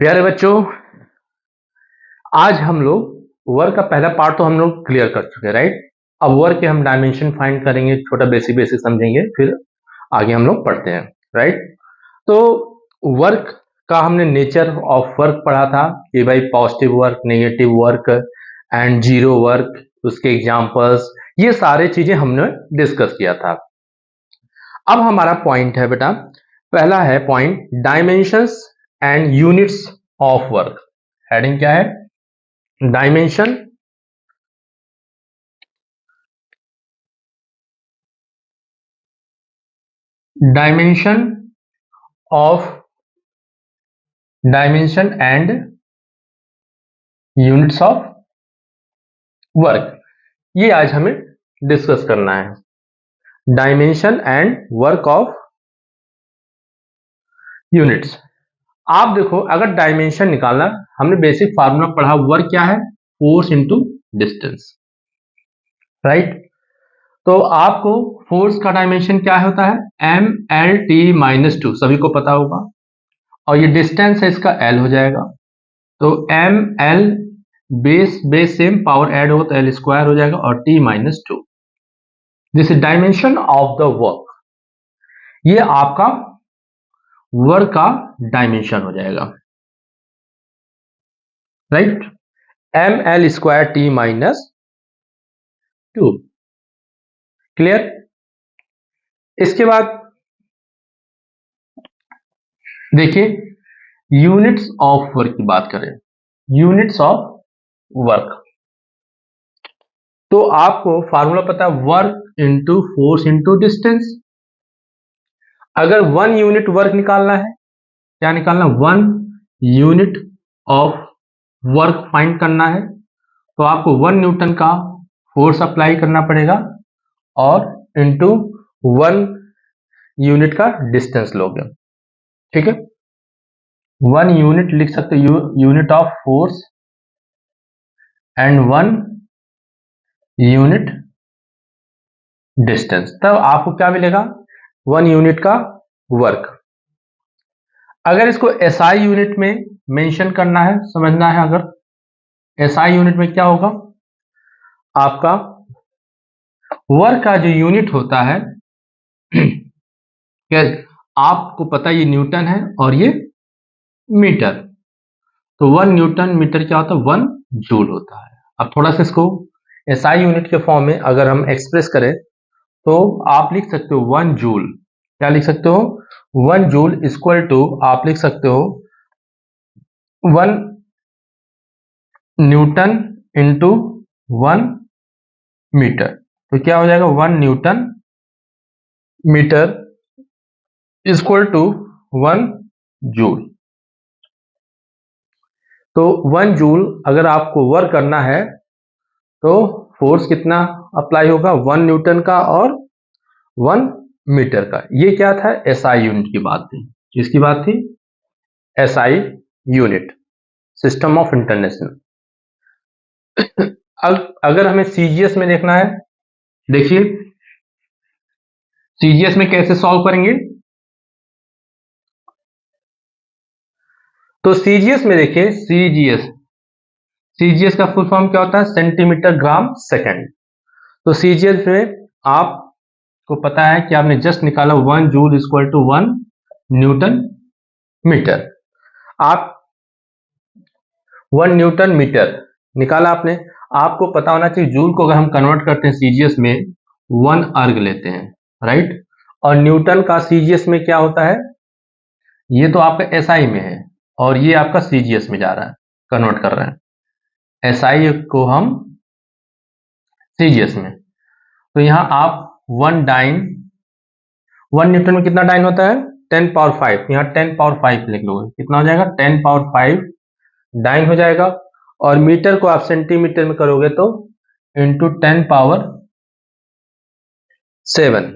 प्यारे बच्चों, आज हम लोग वर्क का पहला पार्ट तो हम लोग क्लियर कर चुके हैं, राइट। अब वर्क के हम डायमेंशन फाइंड करेंगे, छोटा बेसिक बेसिक समझेंगे, फिर आगे हम लोग पढ़ते हैं, राइट। तो वर्क का हमने नेचर ऑफ वर्क पढ़ा था कि भाई positive work, negative work and zero work, उसके एग्जांपल्स, ये सारे चीजें हमने डिस्कस किया था। अब हमारा पॉइंट है बेटा, पहला है point dimensions and units of work. Heading क्या है? Dimension dimension of dimension and units of work, ये आज हमें डिस्कस करना है। Dimension and work of units. आप देखो, अगर डायमेंशन निकालना, हमने बेसिक फार्मूला पढ़ा, वर्क क्या है? Force into distance, right. तो आपको फोर्स का डायमेंशन क्या होता है? M L T minus two, सभी को पता होगा। और ये डिस्टेंस है, इसका एल हो जाएगा। तो M L base base same, power add हो तो एल स्क्वायर हो जाएगा, और T minus two. This is dimension of the work. ये आपका वर्क का डायमेंशन हो जाएगा, right. M L square T minus two, clear. इसके बाद देखिए, यूनिट्स ऑफ वर्क की बात करें, यूनिट्स ऑफ वर्क, तो आपको फार्मूला पता है, work into force into distance. अगर 1 यूनिट वर्क निकालना है, क्या निकालना? 1 यूनिट ऑफ वर्क फाइंड करना है, तो आपको 1 न्यूटन का फोर्स अप्लाई करना पड़ेगा, और इंटू 1 यूनिट का डिस्टेंस लोगे, ठीक है। 1 यूनिट लिख सकते हो, unit of force, and 1 unit distance, तब आपको क्या मिलेगा? 1 यूनिट का वर्क। अगर इसको एसआई यूनिट में मेंशन करना है, समझना है, अगर एसआई यूनिट में क्या होगा, आपका वर्क का जो यूनिट होता है क्या आपको पता है? ये न्यूटन है और ये मीटर। तो 1 न्यूटन मीटर क्या होता है? 1 जूल होता है। अब थोड़ा सा इसको एसआई यूनिट के फॉर्म में अगर हम एक्सप्रेस करें, तो आप लिख सकते हो 1 जूल। क्या लिख सकते हो? 1 जूल इक्वल टू, आप लिख सकते हो 1 न्यूटन इंटू 1 मीटर। तो क्या हो जाएगा? 1 newton metre equal to 1 joule. तो 1 जूल अगर आपको वर्क करना है, तो फोर्स कितना अप्लाई होगा? 1 न्यूटन का और 1 मीटर का। ये क्या था? एसआई यूनिट की बात थी। किसकी बात थी? SI unit, system of international. अगर हमें सीजीएस में देखना है, देखिए सीजीएस में कैसे सॉल्व करेंगे। तो सीजीएस में देखिए, सीजीएस का फुल फॉर्म क्या होता है? Centimetre gram second. तो सीजीएस में आपको पता है कि आपने जस्ट निकाला 1 joule equal to 1 newton metre. आप 1 न्यूटन मीटर निकाला आपने, आपको पता होना चाहिए जूल को अगर हम कन्वर्ट करते हैं सीजीएस में, 1 अर्ग लेते हैं, राइट। और न्यूटन का सीजीएस में क्या होता है? ये तो आपका एसआई में है, और ये आपका सीजीएस में जा रहा है, कन्वर्ट कर रहे हैं एसआई को हम सीजीएस में। तो यहां आप 1 न्यूटन में कितना डाइन होता है? 10 पावर 5। यहाँ 10 पावर 5 लिख लोगे, कितना हो जाएगा? 10 पावर 5 डाइन हो जाएगा। और मीटर को आप सेंटीमीटर में करोगे तो इंटू 10 पावर 7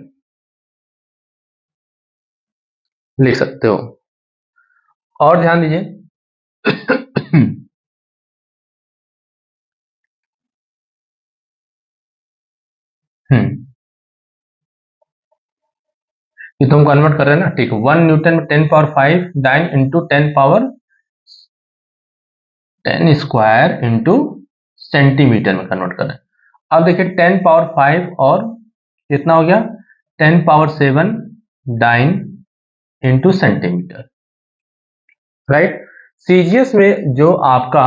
लिख सकते हो। और ध्यान दीजिए ये तो हम कन्वर्ट कर रहे हैं ना, ठीक है। 1 न्यूटन में 10 power 5 dyne into 10 power 10 square into centimetre में कन्वर्ट करें। अब देखिए 10 पावर 5 और कितना हो गया 10 power 7 dyne into centimetre, right. CGS में जो आपका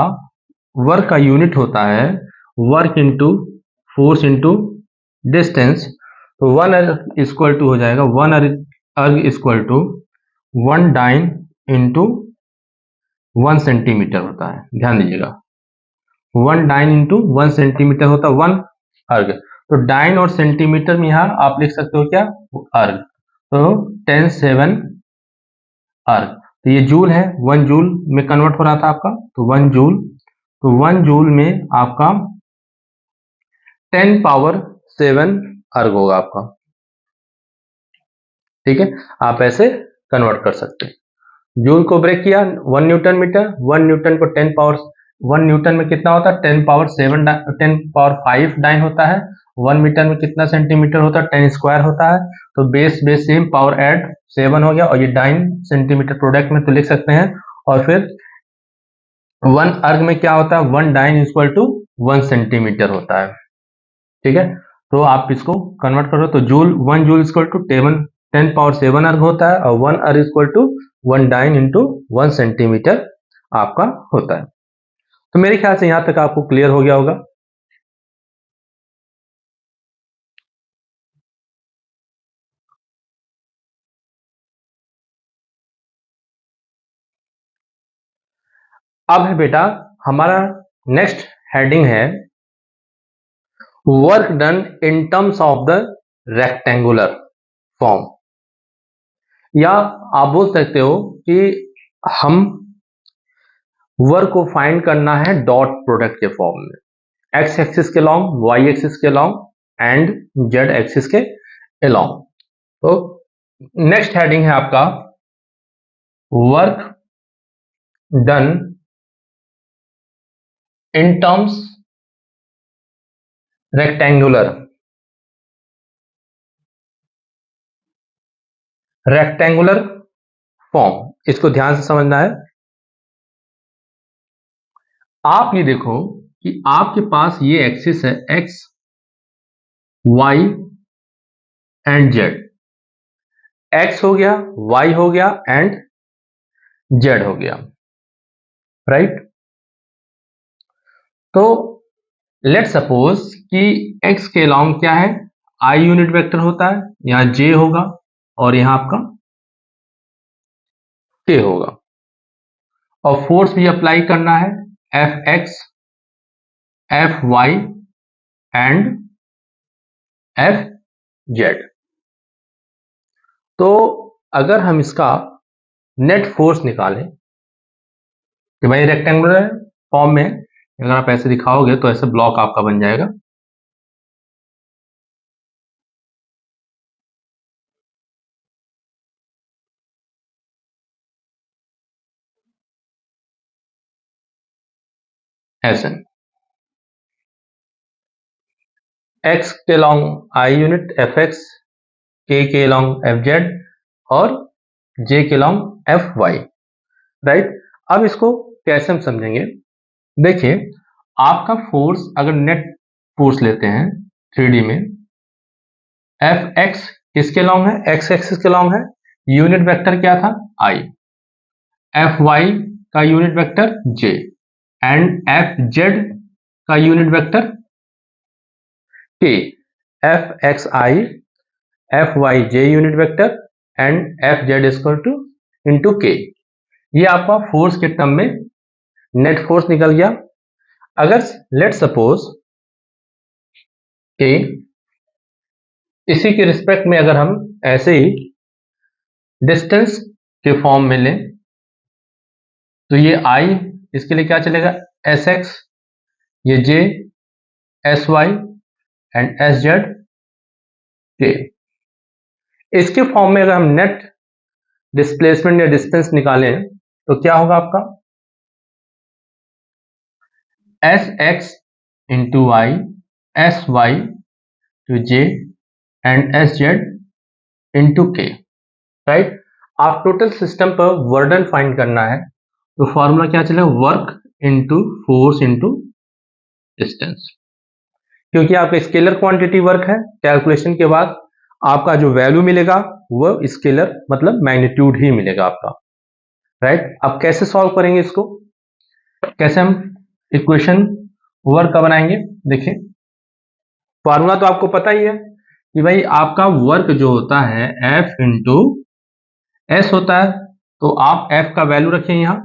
वर्क का यूनिट होता है work into force into distance, तो 1 अर्ग इक्वल टू हो जाएगा 1 erg equal to 1 dyne into 1 centimetre होता है, ध्यान दीजिएगा 1 डाइन इंटू 1 सेंटीमीटर होता है 1 अर्ग। तो डाइन और सेंटीमीटर में यहाँ आप लिख सकते हो क्या अर्ग, तो 10 7 अर्ग, तो ये जूल है 1 जूल में कन्वर्ट हो रहा था आपका, तो 1 जूल, तो 1 जूल में आपका 10 पावर 7 अर्ग होगा आपका, ठीक है। आप ऐसे कन्वर्ट कर सकते हैं। जूल को ब्रेक किया 1 न्यूटन मीटर, 1 न्यूटन को 10 पावर 1 न्यूटन में कितना होता है 10 पावर 7 10 पावर 5 डाइन होता है, 1 मीटर में कितना सेंटीमीटर होता है 10 स्क्वायर होता है, तो base base same power add 7 हो गया और ये डाइन सेंटीमीटर प्रोडक्ट में तो लिख सकते हैं। और फिर 1 अर्ग में क्या होता है 1 डाइन इक्वल टू 1 सेंटीमीटर होता है, ठीक है। तो आप इसको कन्वर्ट करो तो joule 1 joule equal to 10 power 7 erg होता है और 1 erg equal to 1 dyne into 1 centimetre आपका होता है। तो मेरे ख्याल से यहां तक आपको क्लियर हो गया होगा। अब है बेटा हमारा नेक्स्ट हेडिंग है work done in terms of the rectangular form, या आप बोल सकते हो कि हम वर्क को फाइंड करना है डॉट प्रोडक्ट के फॉर्म में, एक्स एक्सिस के लॉन्ग, वाई एक्सिस के लॉन्ग एंड जेड एक्सिस के अलॉन्ग। तो नेक्स्ट हेडिंग है आपका work done in terms rectangular form, इसको ध्यान से समझना है। आप ये देखो कि आपके पास ये एक्सिस है x y and z, x हो गया वाई हो गया एंड जेड हो गया, राइट। तो लेट सपोज कि x के अलॉन्ग क्या है i यूनिट वेक्टर होता है, यहां j होगा और यहां आपका k होगा, और फोर्स भी अप्लाई करना है f x f y and F z. तो अगर हम इसका नेट फोर्स निकालें कि भाई रेक्टेंगुलर फॉर्म में अगर आप ऐसे दिखाओगे तो ऐसे ब्लॉक आपका बन जाएगा, ऐसे x के long i unit F x, k के लॉन्ग एफ जेड और j के लॉन्ग एफ वाई, राइट। अब इसको कैसे हम समझेंगे, देखिए आपका फोर्स अगर नेट फोर्स लेते हैं 3D में, एफ एक्स किसके लॉन्ग है एक्स एक्सिस के लॉन्ग है, यूनिट वेक्टर क्या था i, एफ वाई का unit vector j and F Z का unit vector k, F X I F Y J unit vector and F Z equal to into K. ये आपका force के term में net force निकल गया। अगर let suppose कि इसी के रिस्पेक्ट में अगर हम ऐसे ही डिस्टेंस के फॉर्म में लें तो ये i इसके लिए क्या चलेगा एस एक्स, ये j s y and S Z k. इसके फॉर्म में अगर हम नेट डिस्प्लेसमेंट या डिस्टेंस निकालें तो क्या होगा आपका s x into y s y to j and S Z into के, राइट। आप टोटल सिस्टम पर वर्डन फाइंड करना है तो फॉर्मूला क्या चलेगा work into force into distance, क्योंकि आपका स्केलर क्वांटिटी वर्क है, कैलकुलेशन के बाद आपका जो वैल्यू मिलेगा वो स्केलर मतलब मैग्नीट्यूड ही मिलेगा आपका, राइट। अब कैसे सॉल्व करेंगे इसको, कैसे हम इक्वेशन वर्क का बनाएंगे, देखिए फॉर्मूला तो आपको पता ही है कि भाई आपका वर्क जो होता है F इंटू एस होता है, तो आप F का वैल्यू रखें यहाँ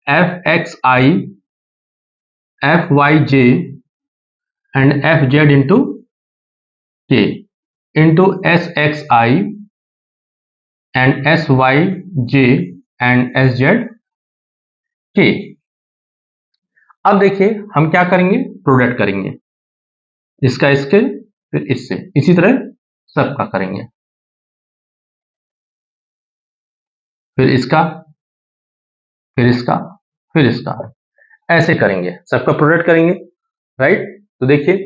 F X I F Y J and F Z into K into S X I and S Y J and S Z K. अब देखिए हम क्या करेंगे, प्रोडक्ट करेंगे, इसका इसके फिर इससे, इसी तरह सबका करेंगे, फिर इसका फिर इसका फिर इसका, ऐसे करेंगे, सबका प्रोडक्ट करेंगे, राइट। तो देखिए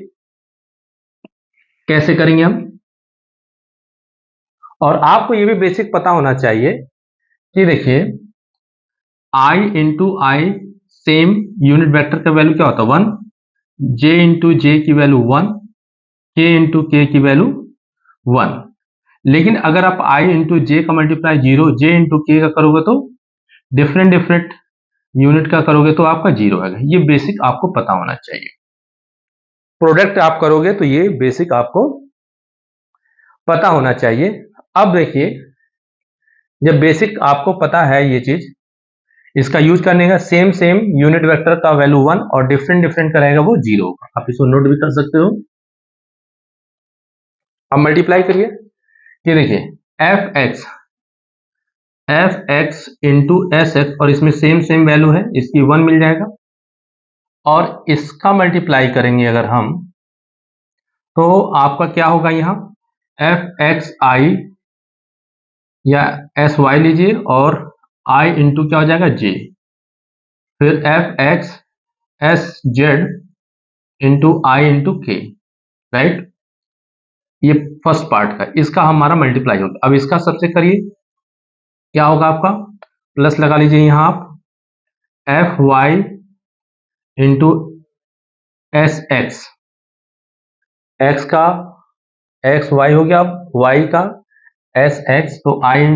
कैसे करेंगे हम, और आपको ये भी बेसिक पता होना चाहिए कि देखिए आई इंटू आई सेम यूनिट वेक्टर का वैल्यू क्या होता है 1, जे इंटू जे की वैल्यू 1, के इंटू के की वैल्यू 1। लेकिन अगर आप i इंटू जे का मल्टीप्लाई 0 जे इंटू के का करोगे तो डिफरेंट यूनिट का करोगे तो आपका 0 आएगा। ये बेसिक आपको पता होना चाहिए, प्रोडक्ट आप करोगे तो ये बेसिक आपको पता होना चाहिए। अब देखिए जब बेसिक आपको पता है ये चीज, इसका यूज करने का सेम यूनिट वेक्टर का वैल्यू 1 और डिफरेंट का रहेगा वो 0 होगा, आप इसको नोट भी कर सकते हो। अब मल्टीप्लाई करिए, ये देखिए F x into S x, और इसमें सेम वैल्यू है, इसकी 1 मिल जाएगा, और इसका मल्टीप्लाई करेंगे अगर हम तो आपका क्या होगा यहाँ एफ एक्स आई या एस वाई लीजिए और आई इंटू क्या हो जाएगा जे, फिर F x S Z into I into के, राइट। ये फर्स्ट पार्ट का, इसका हमारा मल्टीप्लाई होगा। अब इसका सबसे करिए, क्या होगा आपका, प्लस लगा लीजिए यहाँ आप f Y into S x, x का एक्स वाई हो गया, वाई का एस एक्स, तो आई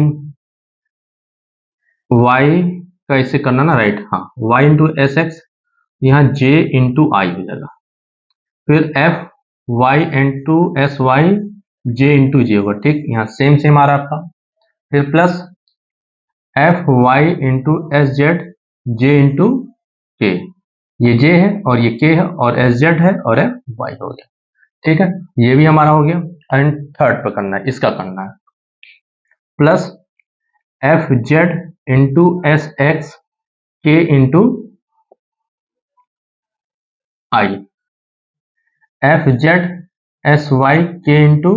वाई का इसे करना ना, राइट, हाँ, वाई इंटू एस एक्स, यहाँ जे इंटू आई हो जाएगा, फिर F Y into S Y J into J होगा, ठीक, यहाँ सेम आ रहा आपका, फिर plus F Y into S Z J into K, ये जे है और ये के है और एस जेड है और एफ वाई हो गया, ठीक है, ये भी हमारा हो गया। एंड थर्ड पर करना है, इसका करना है plus F Z into S X K into I, F Z S Y K into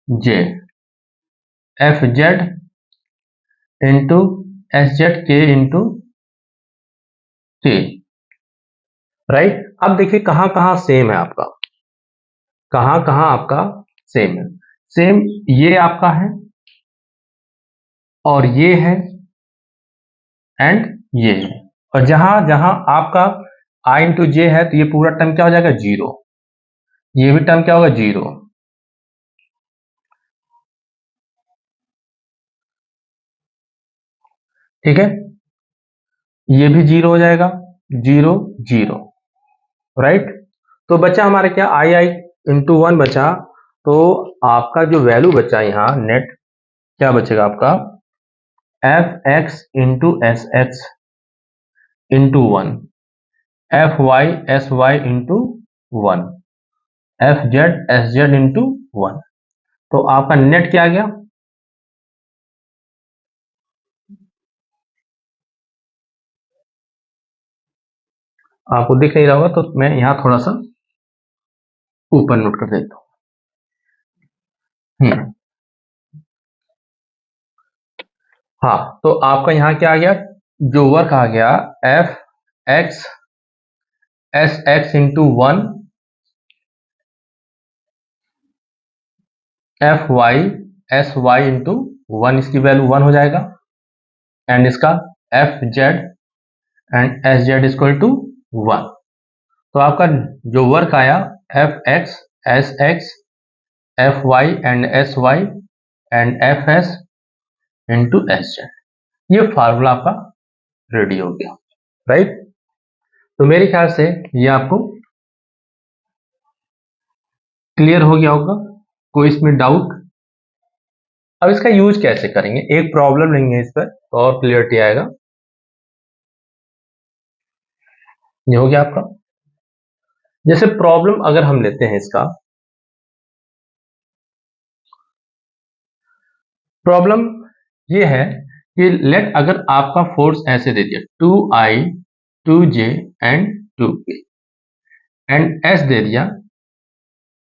J, F Z into S Z K into के, राइट। अब देखिए कहां कहां सेम है आपका, कहां कहां आपका सेम है, सेम ये आपका है और ये है एंड ये है, और जहां जहां आपका आई इंटू जे है तो ये पूरा टर्म क्या हो जाएगा 0, ये भी टर्म क्या होगा 0, ठीक है, ये भी 0 हो जाएगा, 0 0, राइट। तो बचा हमारा क्या आई इंटू 1 बचा, तो आपका जो वैल्यू बचा यहाँ नेट क्या बचेगा आपका f x into S x into 1, f y s y into 1, f Z s Z into 1, तो आपका नेट क्या आ गया, आपको दिख नहीं रहा होगा तो मैं यहाँ थोड़ा सा ऊपर नोट कर देता हूँ। हाँ, तो आपका यहाँ क्या आ गया, जो वर्क आ गया f x s x into 1, f y s y into 1, इसकी वैल्यू 1 हो जाएगा, एंड इसका f z and S z equal to 1। तो आपका जो वर्क आया f x s x f y and S y and f s into S z, ये formula आपका रेडी हो गया, राइट। तो मेरे ख्याल से ये आपको क्लियर हो गया होगा, कोई इसमें डाउट? अब इसका यूज कैसे करेंगे, एक प्रॉब्लम लेंगे इस पर तो और क्लियरिटी आएगा। ये हो गया आपका। जैसे प्रॉब्लम अगर हम लेते हैं इसका, प्रॉब्लम ये है कि लेट अगर आपका फोर्स ऐसे दे दिया 2i 2j and 2k and s दे दिया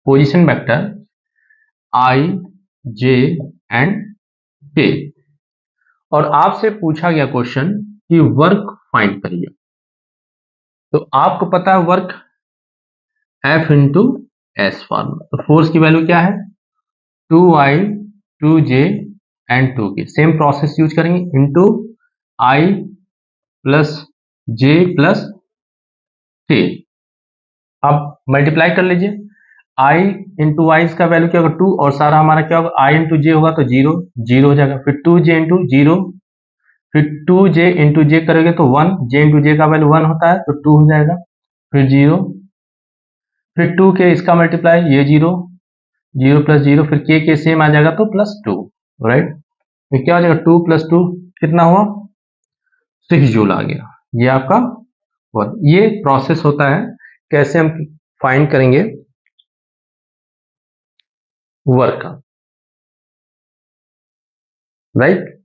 position vector i j and k, और आपसे पूछा गया क्वेश्चन कि वर्क फाइंड करिए। तो आपको पता है work F into S formula, तो फोर्स की वैल्यू क्या है 2i 2j and 2k, same process use करेंगे into i plus j plus k। अब मल्टीप्लाई कर लीजिए, i इंटू वाई का वैल्यू क्या होगा 2, और सारा हमारा क्या होगा i इंटू जे होगा तो 0 0 हो जाएगा, फिर 2j इंटू 0, फिर 2j इंटू जे करोगे तो 1, j इंटू जे का वैल्यू 1 होता है तो 2 हो जाएगा, फिर 0, फिर 2k इसका मल्टीप्लाई ये 0 0 प्लस 0, फिर k सेम आ जाएगा तो प्लस 2, राइट। फिर क्या हो जाएगा 2 प्लस 2 कितना हुआ 6 जूल आ गया, ये आपका वर्क। ये प्रोसेस होता है कैसे हम फाइंड करेंगे वर्क का, राइट।